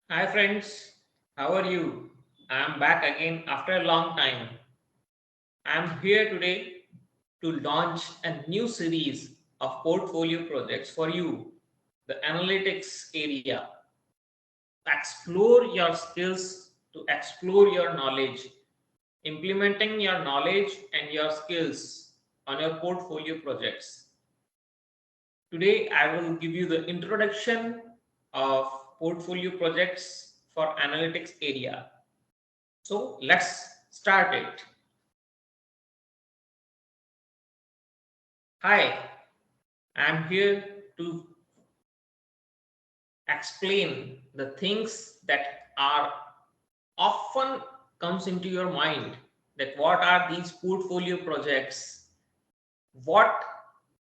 Hi friends, how are you? I am back again after a long time. I am here today to launch a new series of portfolio projects for you, the analytics area. Explore your skills to explore your knowledge, implementing your knowledge and your skills on your portfolio projects. Today I will give you the introduction of portfolio projects for analytics area. So let's start it. Hi, I'm here to explain the things that are often comes into your mind, that what are these portfolio projects, what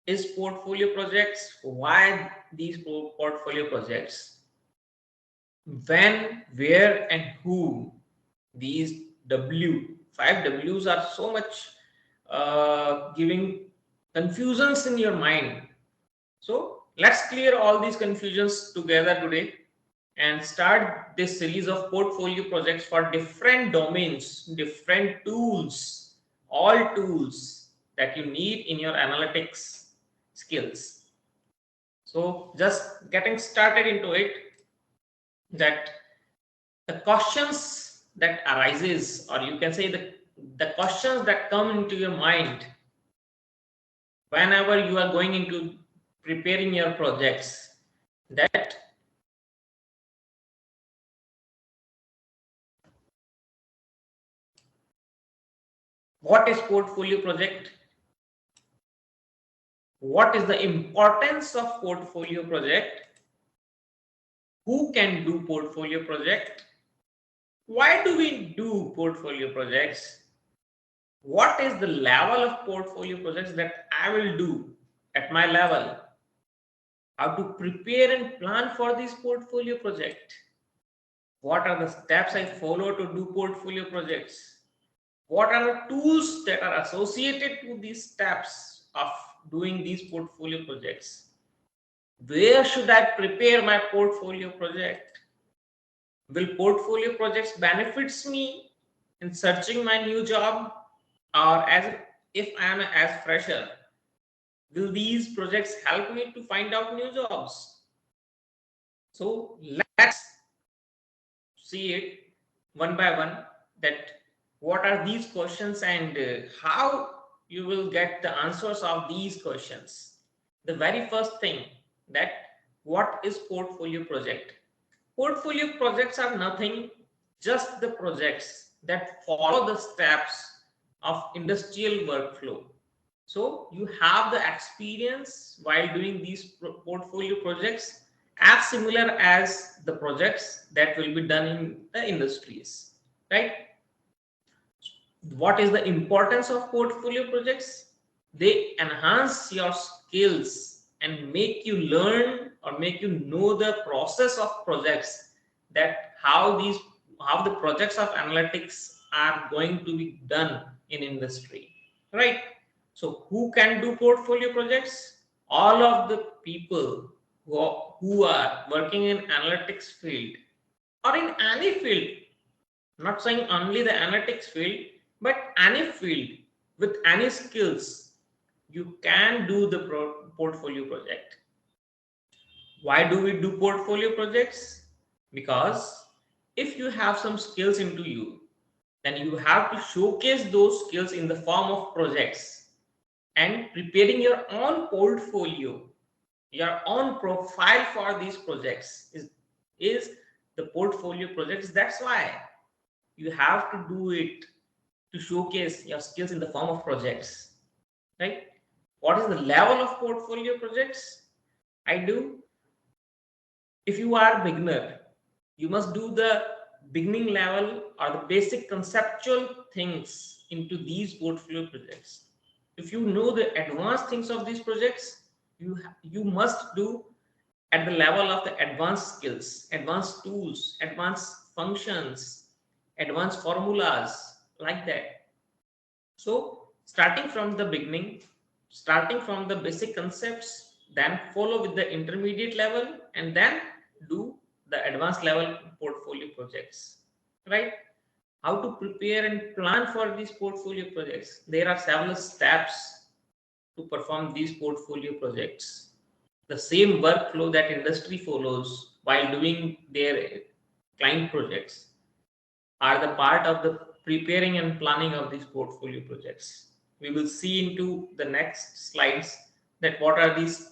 is portfolio projects, why these portfolio projects, when, where and who. These five W's are so much giving confusions in your mind. So let's clear all these confusions together today and start this series of portfolio projects for different domains, different tools, all tools that you need in your analytics skills. So just getting started into it, that the questions that arises, or you can say the questions that come into your mind whenever you are going into preparing your projects, that what is portfolio project, what is the importance of portfolio project, who can do portfolio project, why do we do portfolio projects, what is the level of portfolio projects that I will do at my level, how to prepare and plan for this portfolio project, what are the steps I follow to do portfolio projects, what are the tools that are associated to these steps of doing these portfolio projects, where should I prepare my portfolio project, will portfolio projects benefits me in searching my new job, or as if I am as fresher, will these projects help me to find out new jobs? So let's see it one by one, that what are these questions and how you will get the answers of these questions. The very first thing, that what is portfolio project? Portfolio projects are nothing, just the projects that follow the steps of industrial workflow. So you have the experience while doing these portfolio projects as similar as the projects that will be done in the industries, right? What is the importance of portfolio projects? They enhance your skills and make you learn or make you know the process of projects, that how the projects of analytics are going to be done in industry, right? So who can do portfolio projects? All of the people who are working in analytics field or in any field, not saying only the analytics field, but any field with any skills, you can do the portfolio project. Why do we do portfolio projects? Because if you have some skills into you, then you have to showcase those skills in the form of projects, and preparing your own portfolio, your own profile for these projects is the portfolio projects. That's why you have to do it, to showcase your skills in the form of projects, right? What is the level of portfolio projects I do? If you are a beginner, you must do the beginning level or the basic conceptual things into these portfolio projects. If you know the advanced things of these projects, you must do at the level of the advanced skills, advanced tools, advanced functions, advanced formulas, like that. So starting from the beginning, starting from the basic concepts, then follow with the intermediate level, and then do the advanced level portfolio projects, right? How to prepare and plan for these portfolio projects. There are several steps to perform these portfolio projects. The same workflow that industry follows while doing their client projects are the part of the preparing and planning of these portfolio projects. We will see into the next slides that what are these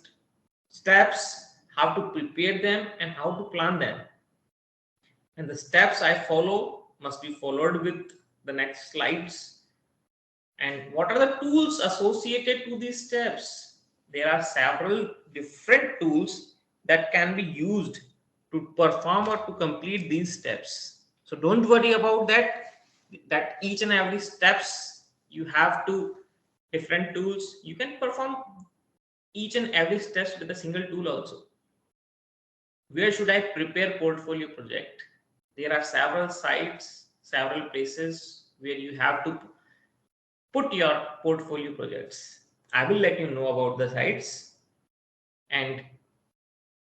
steps, how to prepare them, and how to plan them. And the steps I follow must be followed with the next slides. And what are the tools associated to these steps? There are several different tools that can be used to perform or to complete these steps. So don't worry about that each and every steps you have to different tools. You can perform each and every steps with a single tool also. Where should I prepare portfolio project? There are several sites, several places where you have to put your portfolio projects. I will let you know about the sites, and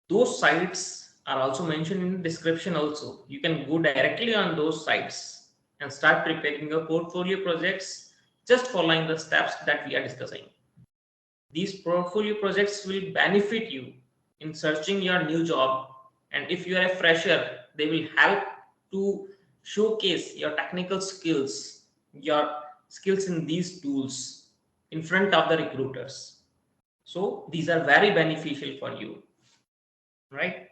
those sites are also mentioned in the description also. You can go directly on those sites and start preparing your portfolio projects just following the steps that we are discussing. These portfolio projects will benefit you in searching your new job, and if you are a fresher, they will help to showcase your technical skills, your skills in these tools in front of the recruiters. So these are very beneficial for you, right?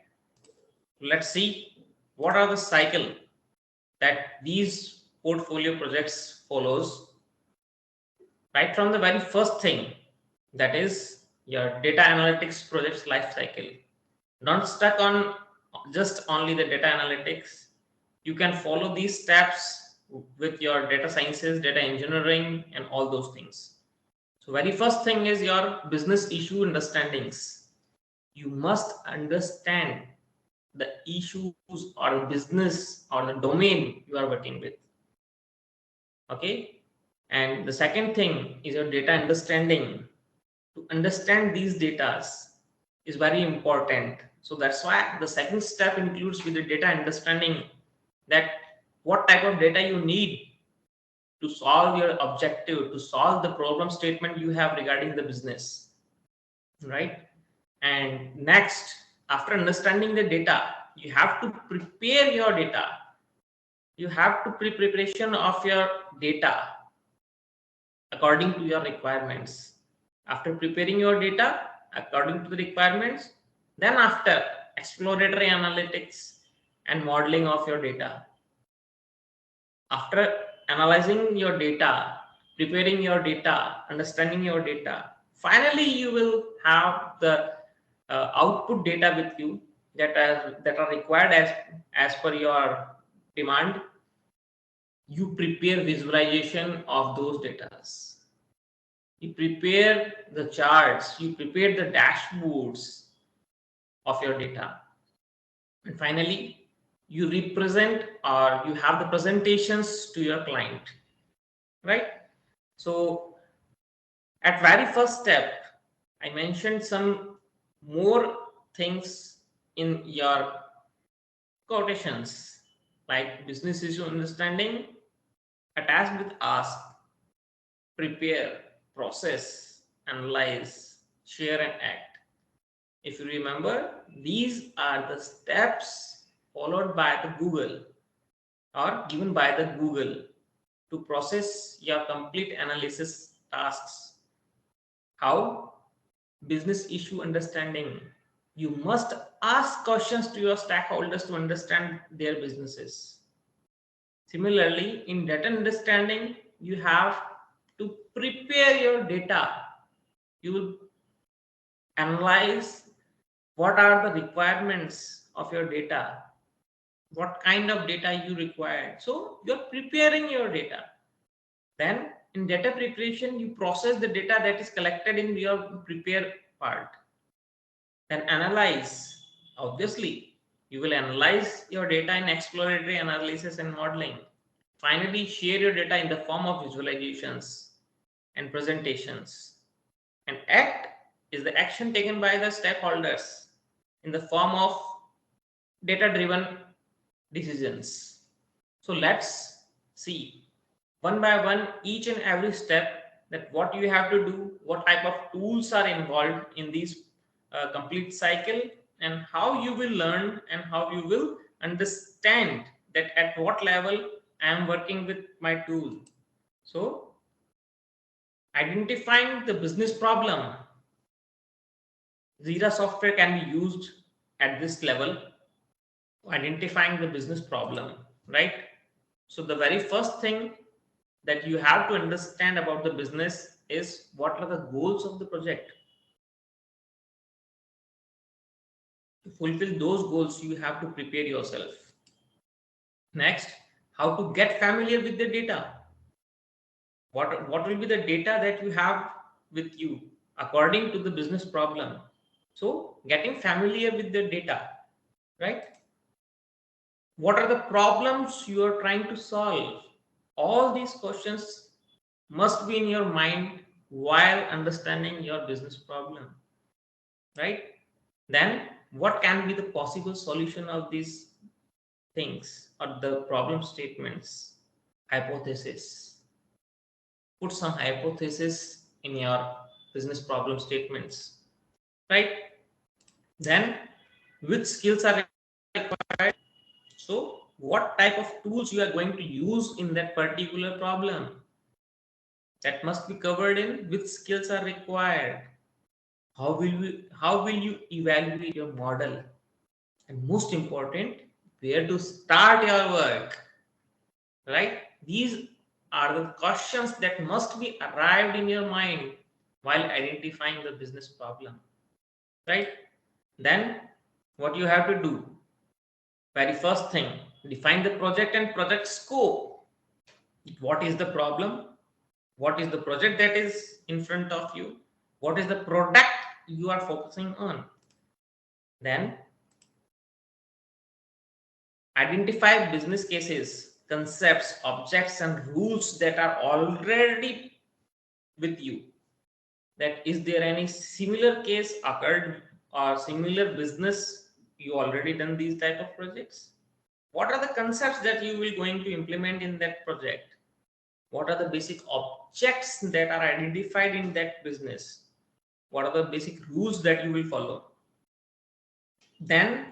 Let's see what are the cycle that these portfolio projects follows. Right from the very first thing, that is your data analytics projects life cycle. Not stuck on just only the data analytics. You can follow these steps with your data sciences, data engineering, and all those things. So very first thing is your business issue understandings. You must understand the issues or the business or the domain you are working with. Okay. And the second thing is your data understanding. To understand these data is very important. So that's why the second step includes with the data understanding, that what type of data you need to solve your objective, to solve the problem statement you have regarding the business, right? And next, after understanding the data, you have to prepare your data. You have to preparation of your data according to your requirements. After preparing your data according to the requirements, then after exploratory analytics and modeling of your data. After analyzing your data, preparing your data, understanding your data, finally you will have the output data with you that are required as per your demand. You prepare visualization of those data. You prepare the charts, you prepare the dashboards of your data, and finally you represent or you have the presentations to your client, right? So at very first step, I mentioned some more things in your quotations, like business issue understanding, attached with ask, prepare, process, analyze, share, and act. If you remember, these are the steps followed by the Google or given by the Google to process your complete analysis tasks. How? Business issue understanding. You must ask questions to your stakeholders to understand their businesses. Similarly, in data understanding, you have to prepare your data. You will analyze what are the requirements of your data, what kind of data you require. So you're preparing your data. Then in data preparation, you process the data that is collected in your prepare part. Then analyze. Obviously, you will analyze your data in exploratory analysis and modeling. Finally, share your data in the form of visualizations and presentations. And act is the action taken by the stakeholders in the form of data driven decisions. So let's see one by one each and every step, that what you have to do, what type of tools are involved in these complete cycle, and how you will learn and how you will understand that at what level I am working with my tool. So identifying the business problem, Jira software can be used at this level, identifying the business problem, right? So the very first thing that you have to understand about the business is what are the goals of the project. To fulfill those goals, you have to prepare yourself. Next, how to get familiar with the data. What will be the data that you have with you according to the business problem? So getting familiar with the data, right? What are the problems you are trying to solve? All these questions must be in your mind while understanding your business problem, right? Then what can be the possible solution of these things or the problem statements? Hypothesis. Put some hypothesis in your business problem statements, right? Then which skills are required? So what type of tools you are going to use in that particular problem, that must be covered in which skills are required. How will you evaluate your model, and most important, where to start your work, right? These are the questions that must be arrived in your mind while identifying the business problem, right? Then what you have to do, very first thing, define the project and project scope. What is the problem? What is the project that is in front of you? What is the product you are focusing on? Then identify business cases, concepts, objects, and rules that are already with you. That is there any similar case occurred or similar business you already done these type of projects? What are the concepts that you will going to implement in that project? What are the basic objects that are identified in that business? What are the basic rules that you will follow? Then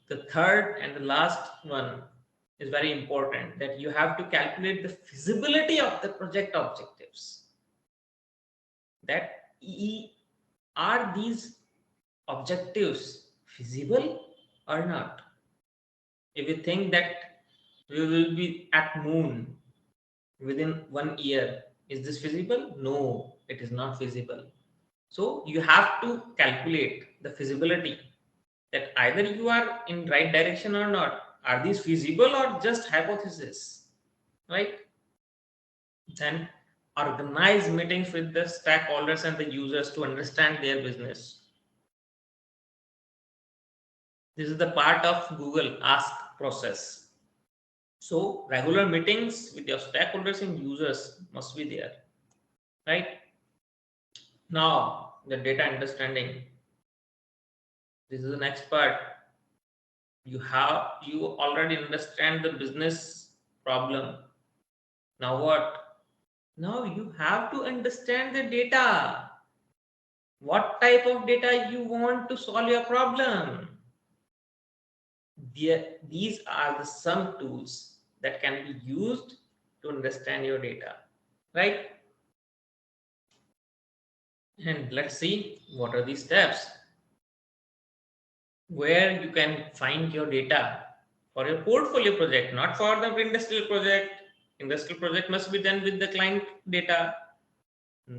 the third and the last one is very important, that you have to calculate the feasibility of the project objectives. That are these objectives feasible or not? If you think that we will be at moon within 1 year, is this feasible? No, it is not feasible. So you have to calculate the feasibility, that either you are in right direction or not. Are these feasible or just hypothesis, right? Then organize meetings with the stakeholders and the users to understand their business. This is the part of Google Ask process. So regular meetings with your stakeholders and users must be there, right? Now the data understanding. This is the next part. You already understand the business problem. Now what? Now you have to understand the data. What type of data you want to solve your problem? These are the some tools that can be used to understand your data, right? And let's see what are these steps where you can find your data for your portfolio project, not for the industrial project. Industrial project must be done with the client data.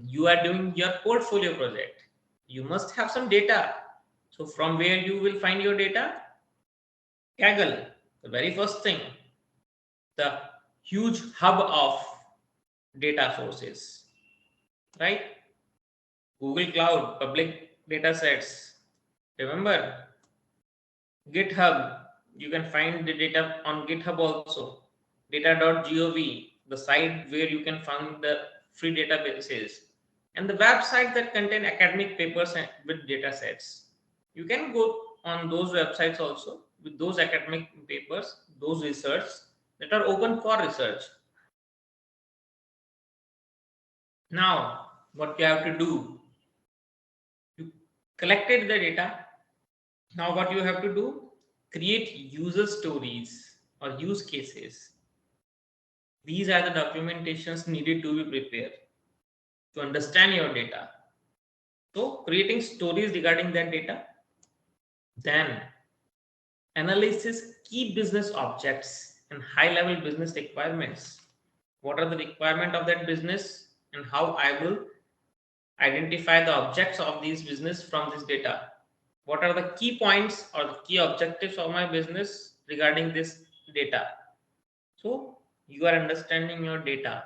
You are doing your portfolio project, you must have some data. So from where you will find your data? Kaggle, the very first thing, the huge hub of data sources, right? Google Cloud, public data sets. Remember, GitHub, you can find the data on GitHub also. Data.gov, the site where you can find the free databases. And the website that contain academic papers with data sets. You can go on those websites also. with those academic papers, those research that are open for research. Now, what you have to do, you collected the data. Now, what you have to do, create user stories or use cases. These are the documentations needed to be prepared to understand your data. So, creating stories regarding that data, then analysis key business objects and high level business requirements. What are the requirement of that business and how I will identify the objects of these business from this data. What are the key points or the key objectives of my business regarding this data? So you are understanding your data.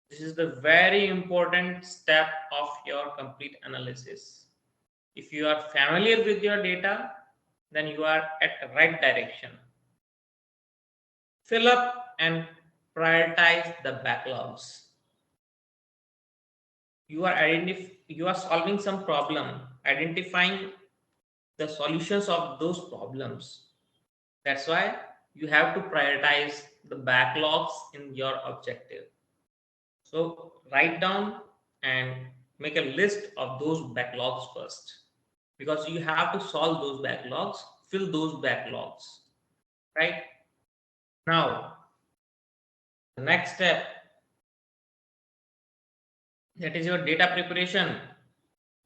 This is the very important step of your complete analysis. If you are familiar with your data, then you are at the right direction. Fill up and prioritize the backlogs. You are solving some problem, identifying the solutions of those problems. That's why you have to prioritize the backlogs in your objective. So write down and make a list of those backlogs first, because you have to solve those backlogs, fill those backlogs, right? Now, the next step, that is your data preparation.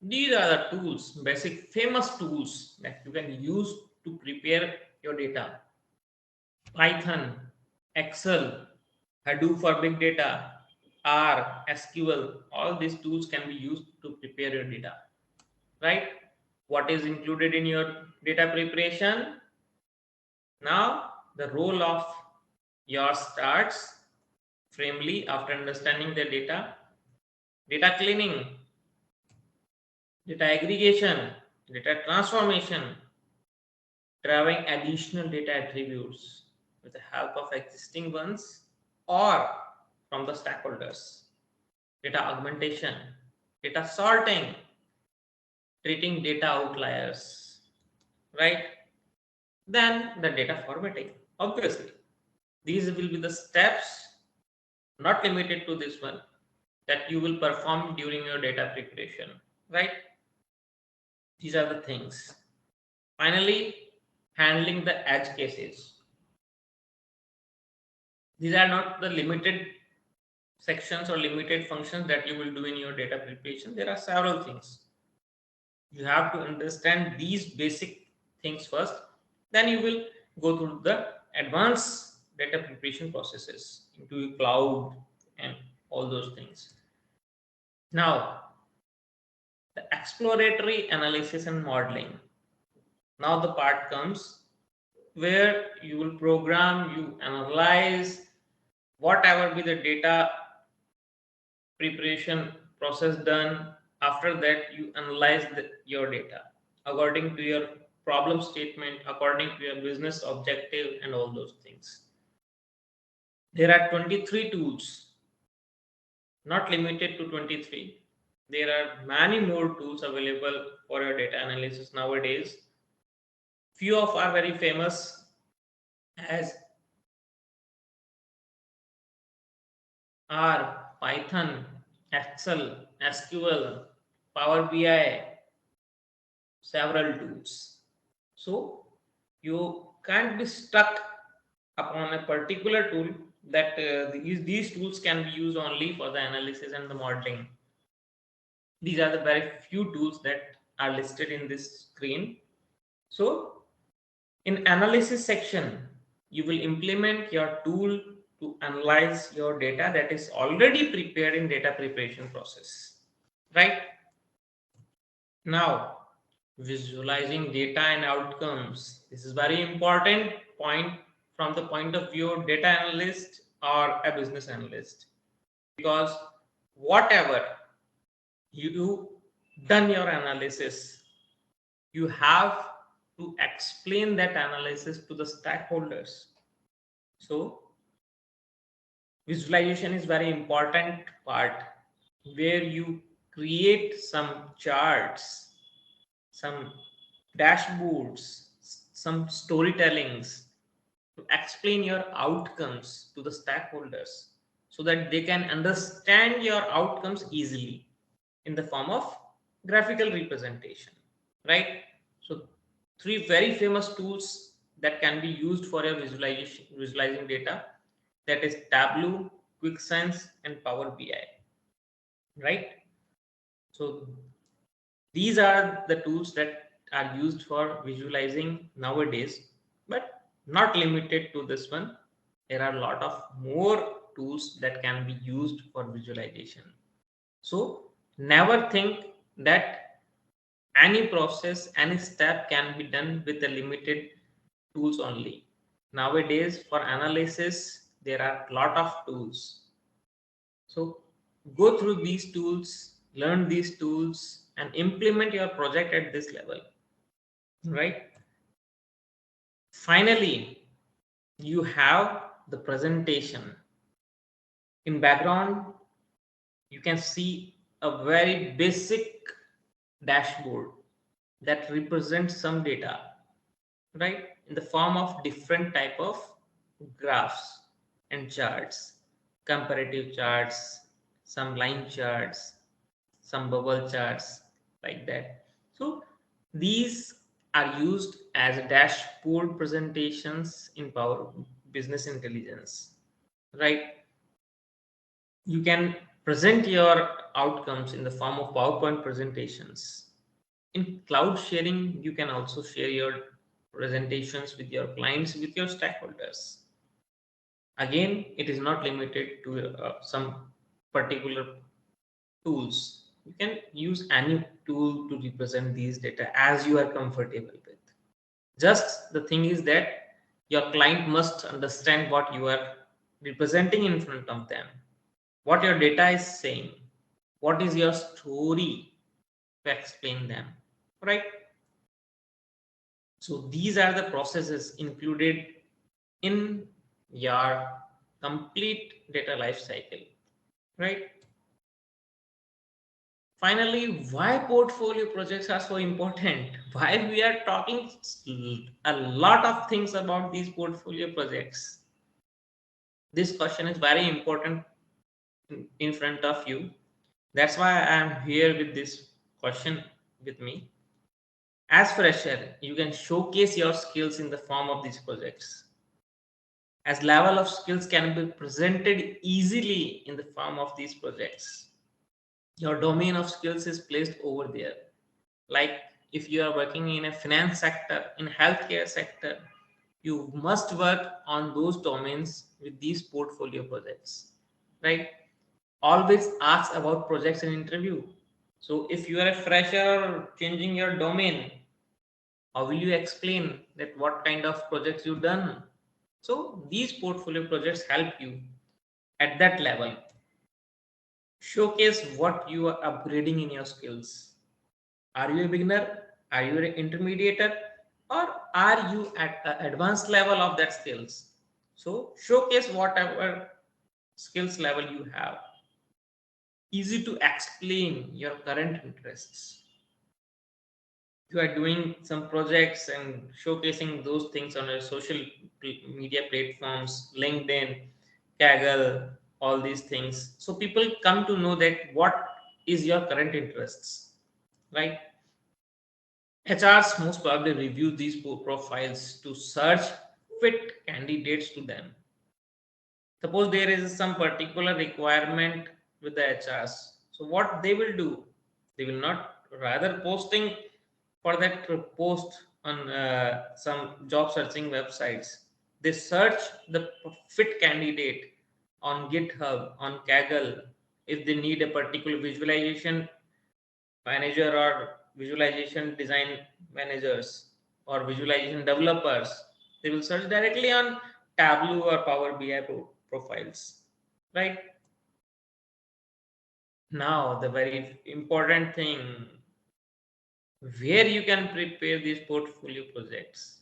These are the tools, basic famous tools that you can use to prepare your data. Python, Excel, Hadoop for big data, R, SQL, all these tools can be used to prepare your data, right? What is included in your data preparation? Now, the role of yours starts firmly after understanding the data. Data cleaning, data aggregation, data transformation, drawing additional data attributes with the help of existing ones or from the stakeholders, data augmentation, data sorting, treating data outliers, right? Then the data formatting. Obviously, these will be the steps, not limited to this one, that you will perform during your data preparation, right? These are the things. Finally, handling the edge cases. These are not the limited sections or limited functions that you will do in your data preparation. There are several things. You have to understand these basic things first, then you will go through the advanced data preparation processes into cloud and all those things. Now, the exploratory analysis and modeling. Now the part comes where you will program, you analyze whatever be the data preparation process done. After that, you analyze your data according to your problem statement, according to your business objective, and all those things. There are 23 tools, not limited to 23. There are many more tools available for your data analysis nowadays. Few of are very famous as R, Python, Excel, SQL, Power BI, several tools. So you can't be stuck upon a particular tool that these tools can be used only for the analysis and the modeling. These are the very few tools that are listed in this screen. So in analysis section, you will implement your tool to analyze your data that is already prepared in data preparation process, right? Now, visualizing data and outcomes. This is very important point from the point of view of data analyst or a business analyst, because whatever you done your analysis, you have to explain that analysis to the stakeholders. So visualization is very important part where you create some charts, some dashboards, some storytellings to explain your outcomes to the stakeholders so that they can understand your outcomes easily in the form of graphical representation, right? So three very famous tools that can be used for your visualizing data, that is Tableau, QuickSense, and Power BI, right? So these are the tools that are used for visualizing nowadays, but not limited to this one. There are a lot of more tools that can be used for visualization. So never think that any process, any step can be done with the limited tools only. Nowadays, for analysis, there are a lot of tools. So go through these tools, learn these tools, and implement your project at this level, right? Finally, you have the presentation. In background, you can see a very basic dashboard that represents some data, right? In the form of different type of graphs and charts, comparative charts, some line charts, some bubble charts, like that. So these are used as dashboard presentations in Power Business Intelligence, right? You can present your outcomes in the form of PowerPoint presentations. In cloud sharing, you can also share your presentations with your clients, with your stakeholders. Again, it is not limited to some particular tools. You can use any tool to represent these data as you are comfortable with. Just the thing is that your client must understand what you are representing in front of them, what your data is saying, what is your story to explain them, right? So these are the processes included in your complete data life cycle, right? Finally, why portfolio projects are so important? Why we are talking a lot of things about these portfolio projects? This question is very important in front of you. That's why I am here with this question with me. As fresher, you can showcase your skills in the form of these projects. As level of skills can be presented easily in the form of these projects. Your domain of skills is placed over there. Like if you are working in a finance sector, in healthcare sector, you must work on those domains with these portfolio projects, right? Always ask about projects in interview. So if you are a fresher changing your domain, how will you explain that what kind of projects you've done? So these portfolio projects help you at that level. Showcase what you are upgrading in your skills. Are you a beginner? Are you an intermediate? Or are you at the advanced level of that skills? So showcase whatever skills level you have. Easy to explain your current interests. You are doing some projects and showcasing those things on your social media platforms, LinkedIn, Kaggle, all these things. So people come to know that what is your current interests, right? HRs most probably review these profiles to search fit candidates to them. Suppose there is some particular requirement with the HRs. So what they will do, they will not rather posting for that post on some job searching websites. They search the fit candidate on GitHub, on Kaggle. If they need a particular visualization manager or visualization design managers or visualization developers, they will search directly on Tableau or Power BI profiles, right? Now the very important thing, where you can prepare these portfolio projects.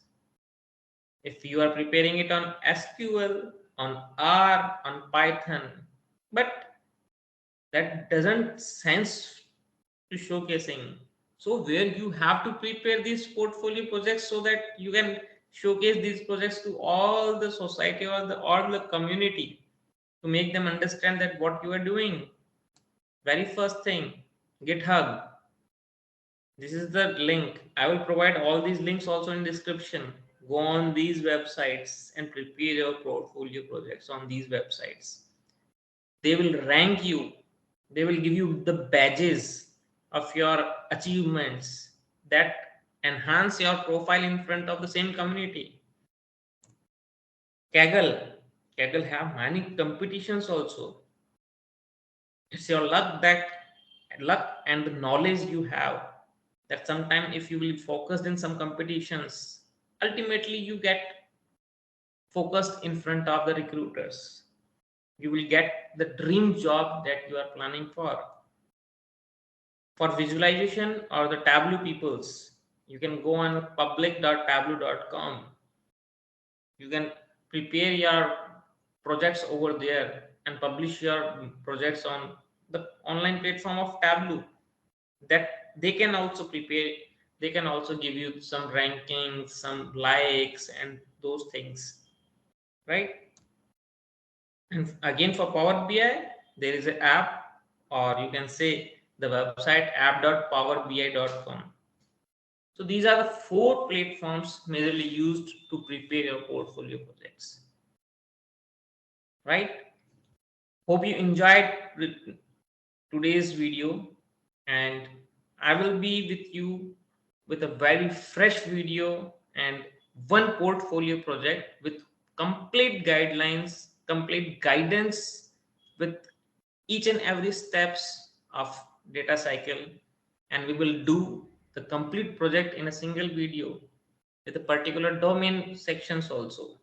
If you are preparing it on SQL, on R, on Python, but that doesn't sense to showcasing. So where you have to prepare these portfolio projects so that you can showcase these projects to all the society or the community to make them understand that what you are doing. Very first thing, GitHub. This is the link. I will provide all these links also in description. Go on these websites and prepare your portfolio projects on these websites. They will rank you. They will give you the badges of your achievements that enhance your profile in front of the same community. Kaggle. Kaggle have many competitions also. It's your luck and the knowledge you have that sometime if you will focused in some competitions, ultimately you get focused in front of the recruiters. You will get the dream job that you are planning for. For visualization or the Tableau peoples, you can go on public.tableau.com. You can prepare your projects over there and publish your projects on the online platform of Tableau. That they can also prepare, they can also give you some rankings, some likes and those things, right? And again for Power BI, there is an app, or you can say the website app.powerbi.com. So these are the 4 platforms majorly used to prepare your portfolio projects, right? Hope you enjoyed today's video, and I will be with you with a very fresh video and one portfolio project with complete guidelines, complete guidance with each and every steps of data cycle, and we will do the complete project in a single video with a particular domain sections also.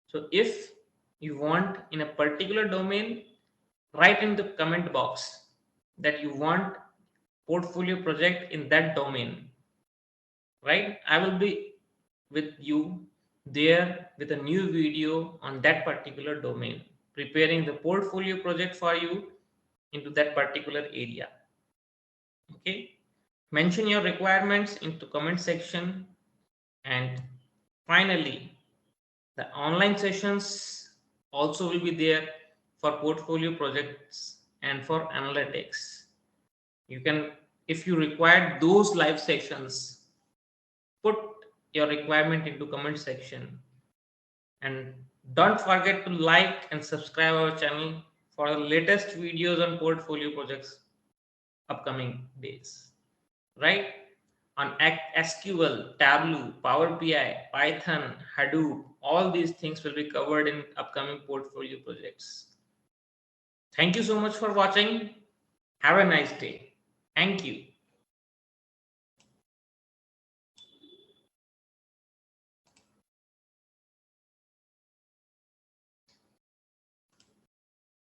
So if you want in a particular domain, write in the comment box that you want portfolio project in that domain, right? I will be with you there with a new video on that particular domain, preparing the portfolio project for you into that particular area. Okay, mention your requirements into comment section. And finally, the online sessions also will be there for portfolio projects and for analytics. You can, if you require those live sessions, put your requirement into comment section, and don't forget to like and subscribe our channel for the latest videos on portfolio projects upcoming days, right? On SQL, Tableau, Power BI, Python, Hadoop, all these things will be covered in upcoming portfolio projects. Thank you so much for watching. Have a nice day. Thank you.